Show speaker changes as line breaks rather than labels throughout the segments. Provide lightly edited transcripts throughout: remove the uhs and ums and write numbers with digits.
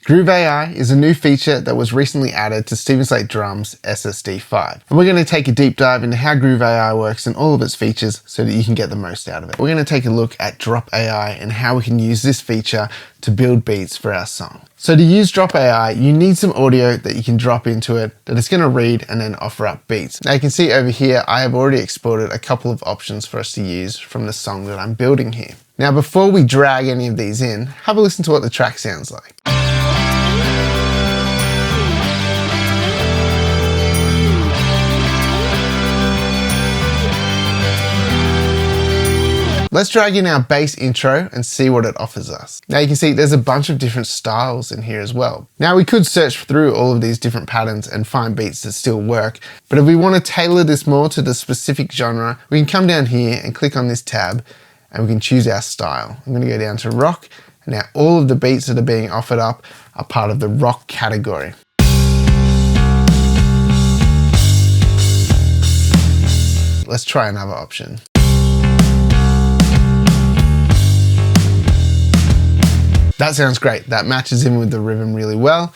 Groove AI is a new feature that was recently added to Steven Slate Drums SSD 5. And we're going to take a deep dive into how Groove AI works and all of its features so that you can get the most out of it. We're going to take a look at Drop AI and how we can use this feature to build beats for our song. So to use Drop AI, you need some audio that you can drop into it that it's going to read and then offer up beats. Now you can see over here, I have already exported a couple of options for us to use from the song that I'm building here. Now before we drag any of these in, have a listen to what the track sounds like. Let's drag in our bass intro and see what it offers us. Now you can see there's a bunch of different styles in here as well. Now we could search through all of these different patterns and find beats that still work, but if we want to tailor this more to the specific genre, we can come down here and click on this tab and we can choose our style. I'm going to go down to rock, and now all of the beats that are being offered up are part of the rock category. Let's try another option. That sounds great. That matches in with the rhythm really well.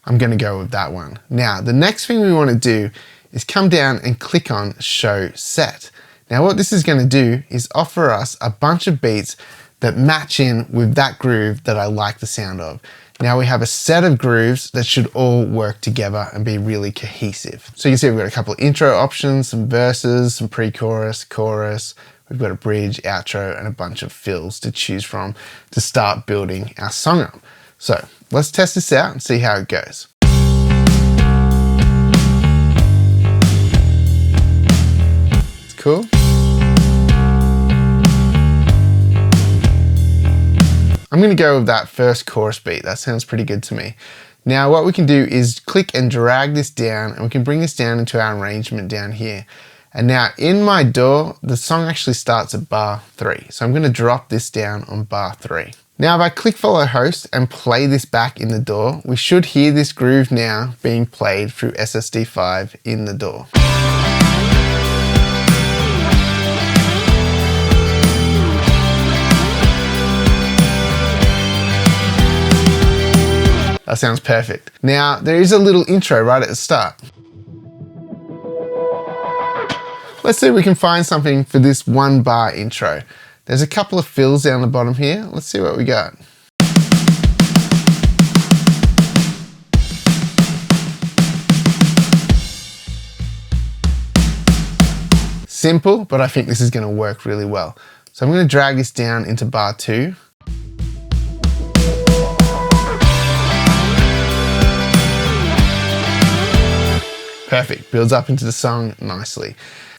I'm going to go with that one. Now, the next thing we want to do is come down and click on Show Set. Now, what this is going to do is offer us a bunch of beats that match in with that groove that I like the sound of. Now we have a set of grooves that should all work together and be really cohesive. So you can see we've got a couple of intro options, some verses, some pre-chorus, chorus. We've got a bridge, outro, and a bunch of fills to choose from to start building our song up. So let's test this out and see how it goes. It's cool. I'm going to go with that first chorus beat. That sounds pretty good to me. Now what we can do is click and drag this down, and we can bring this down into our arrangement down here. And now in my DAW, the song actually starts at bar 3. So I'm going to drop this down on bar 3. Now if I click follow host and play this back in the DAW, we should hear this groove now being played through SSD 5 in the DAW. That sounds perfect. Now there is a little intro right at the start. Let's see if we can find something for this 1 bar intro. There's a couple of fills down the bottom here. Let's see what we got. Simple, but I think this is going to work really well. So I'm going to drag this down into bar 2. Perfect, builds up into the song nicely.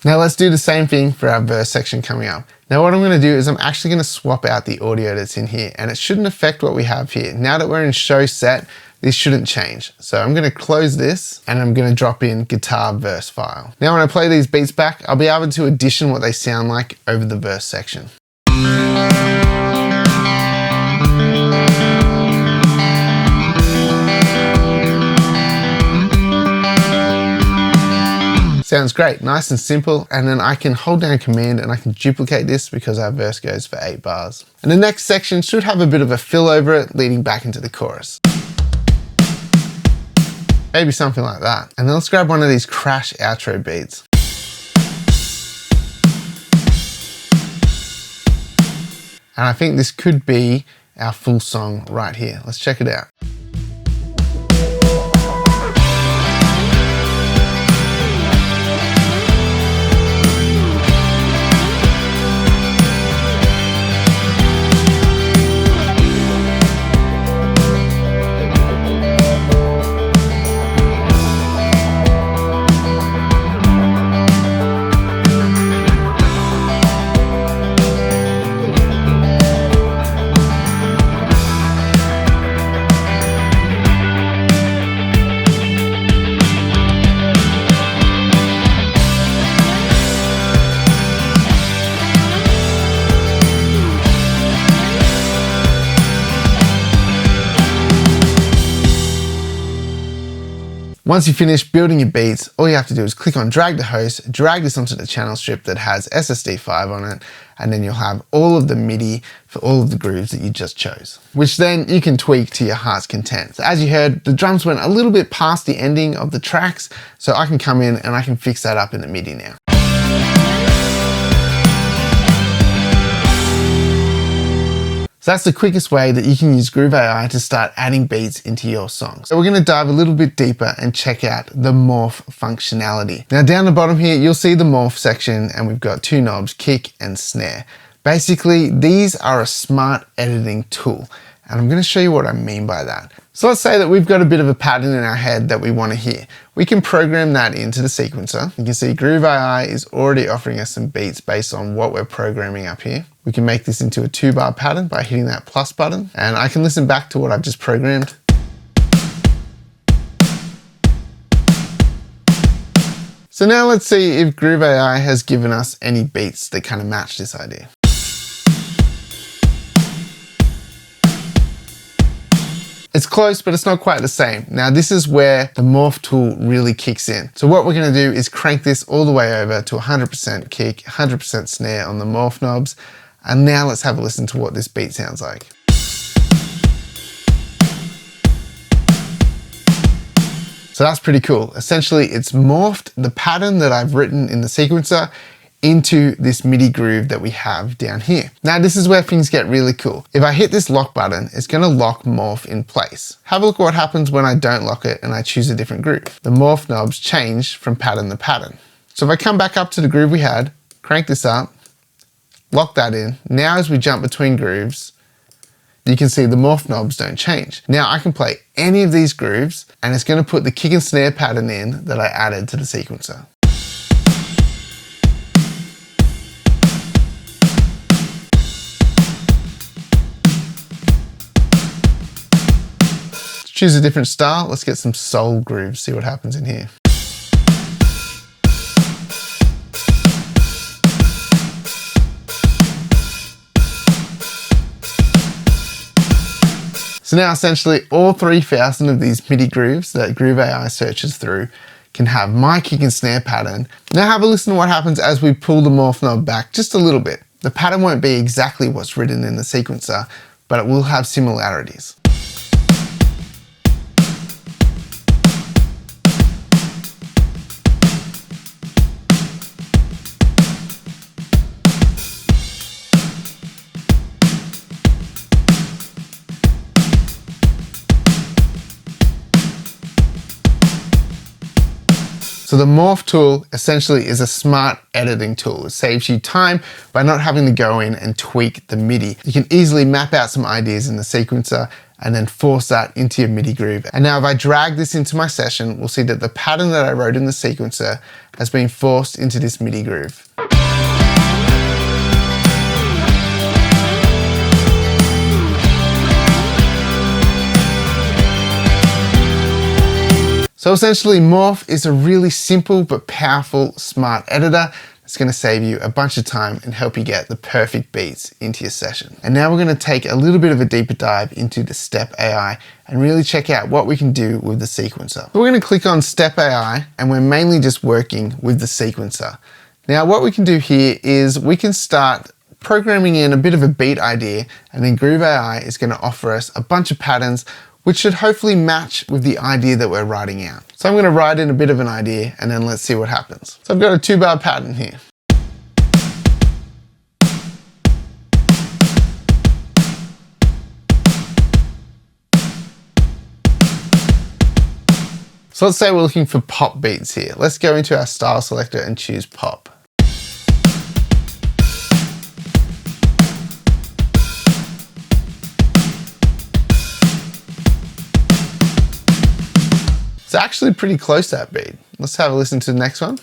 Now let's do the same thing for our verse section coming up. Now what I'm going to do is I'm actually going to swap out the audio that's in here, and it shouldn't affect what we have here. Now that we're in show set, this shouldn't change. So I'm going to close this and I'm going to drop in guitar verse file. Now when I play these beats back, I'll be able to audition what they sound like over the verse section. Sounds great, nice and simple, and then I can hold down Command and I can duplicate this because our verse goes for 8 bars. And the next section should have a bit of a fill over it leading back into the chorus. Maybe something like that. And then let's grab one of these crash outro beats. And I think this could be our full song right here. Let's check it out. Once you finish building your beats, all you have to do is click on drag to host, drag this onto the channel strip that has SSD 5 on it, and then you'll have all of the MIDI for all of the grooves that you just chose, which then you can tweak to your heart's content. So as you heard, the drums went a little bit past the ending of the tracks, so I can come in and I can fix that up in the MIDI now. So that's the quickest way that you can use Groove AI to start adding beats into your songs. So we're gonna dive a little bit deeper and check out the morph functionality. Now down the bottom here, you'll see the morph section and we've got two knobs, kick and snare. Basically, these are a smart editing tool. And I'm gonna show you what I mean by that. So let's say that we've got a bit of a pattern in our head that we wanna hear. We can program that into the sequencer. You can see Groove AI is already offering us some beats based on what we're programming up here. We can make this into a 2-bar pattern by hitting that plus button, and I can listen back to what I've just programmed. So now let's see if Groove AI has given us any beats that kind of match this idea. It's close, but it's not quite the same. Now this is where the morph tool really kicks in. So what we're gonna do is crank this all the way over to 100% kick, 100% snare on the morph knobs. And now let's have a listen to what this beat sounds like. So that's pretty cool. Essentially, it's morphed the pattern that I've written in the sequencer into this MIDI groove that we have down here. Now this is where things get really cool. If I hit this lock button, it's gonna lock morph in place. Have a look at what happens when I don't lock it and I choose a different groove. The morph knobs change from pattern to pattern. So if I come back up to the groove we had, crank this up, lock that in. Now as we jump between grooves, you can see the morph knobs don't change. Now I can play any of these grooves and it's gonna put the kick and snare pattern in that I added to the sequencer. Choose a different style. Let's get some soul grooves, see what happens in here. So now essentially all 3,000 of these MIDI grooves that Groove AI searches through can have my kick and snare pattern. Now have a listen to what happens as we pull the morph knob back just a little bit. The pattern won't be exactly what's written in the sequencer, but it will have similarities. So the morph tool essentially is a smart editing tool. It saves you time by not having to go in and tweak the MIDI. You can easily map out some ideas in the sequencer and then force that into your MIDI groove. And now if I drag this into my session, we'll see that the pattern that I wrote in the sequencer has been forced into this MIDI groove. So essentially morph is a really simple but powerful smart editor that's going to save you a bunch of time and help you get the perfect beats into your session. And now we're going to take a little bit of a deeper dive into the Step AI and really check out what we can do with the sequencer. So we're going to click on Step AI and we're mainly just working with the sequencer. Now what we can do here is we can start programming in a bit of a beat idea, and then Groove AI is going to offer us a bunch of patterns which should hopefully match with the idea that we're writing out. So I'm going to write in a bit of an idea and then let's see what happens. So I've got a 2-bar pattern here. So let's say we're looking for pop beats here. Let's go into our style selector and choose pop. It's actually pretty close to that beat. Let's have a listen to the next one.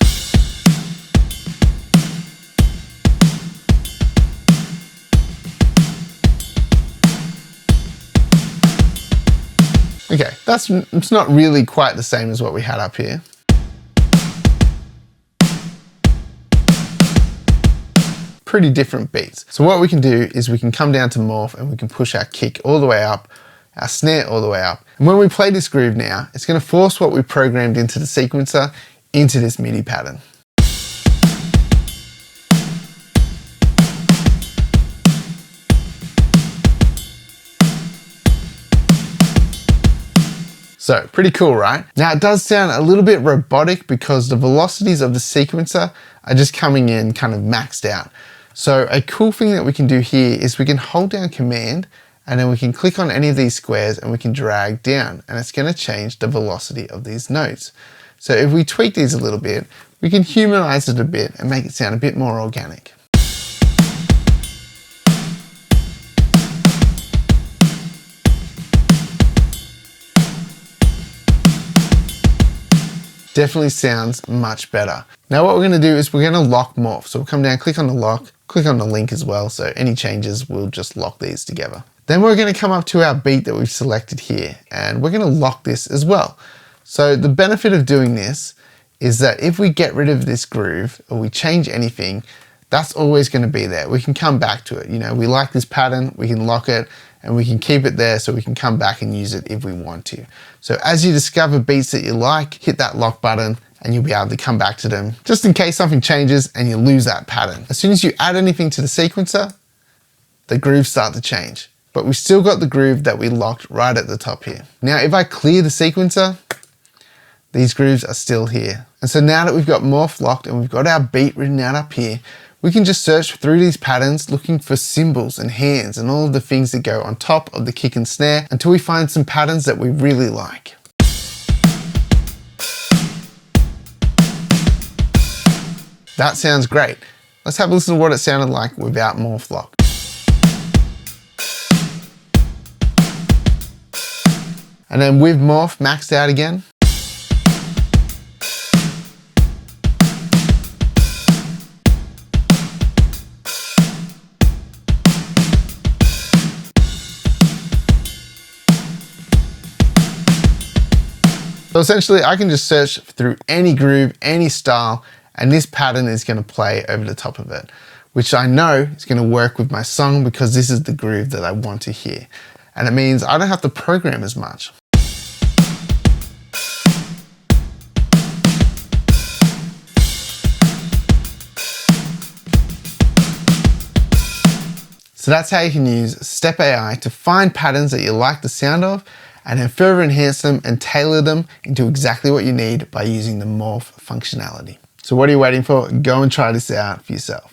Okay, it's not really quite the same as what we had up here. Pretty different beats. So what we can do is we can come down to morph and we can push our kick all the way up our snare all the way up. And when we play this groove now, it's going to force what we programmed into the sequencer into this MIDI pattern. So pretty cool, right? Now it does sound a little bit robotic because the velocities of the sequencer are just coming in kind of maxed out. So a cool thing that we can do here is we can hold down Command and then we can click on any of these squares and we can drag down, and it's going to change the velocity of these notes. So if we tweak these a little bit, we can humanize it a bit and make it sound a bit more organic. Definitely sounds much better. Now what we're going to do is we're going to lock morph. So we'll come down, click on the lock, click on the link as well. So any changes, we'll just lock these together. Then we're going to come up to our beat that we've selected here, and we're going to lock this as well. So the benefit of doing this is that if we get rid of this groove or we change anything, that's always going to be there. We can come back to it. You know, we like this pattern, we can lock it and we can keep it there so we can come back and use it if we want to. So as you discover beats that you like, hit that lock button and you'll be able to come back to them just in case something changes and you lose that pattern. As soon as you add anything to the sequencer, the grooves start to change. But we've still got the groove that we locked right at the top here. Now if I clear the sequencer, these grooves are still here. And so now that we've got morph locked and we've got our beat written out up here, we can just search through these patterns looking for cymbals and hands and all of the things that go on top of the kick and snare until we find some patterns that we really like. That sounds great. Let's have a listen to what it sounded like without morph lock. And then with morph maxed out again. So essentially I can just search through any groove, any style, and this pattern is going to play over the top of it, which I know is going to work with my song because this is the groove that I want to hear. And it means I don't have to program as much. So that's how you can use Step AI to find patterns that you like the sound of and then further enhance them and tailor them into exactly what you need by using the morph functionality. So what are you waiting for? Go and try this out for yourself.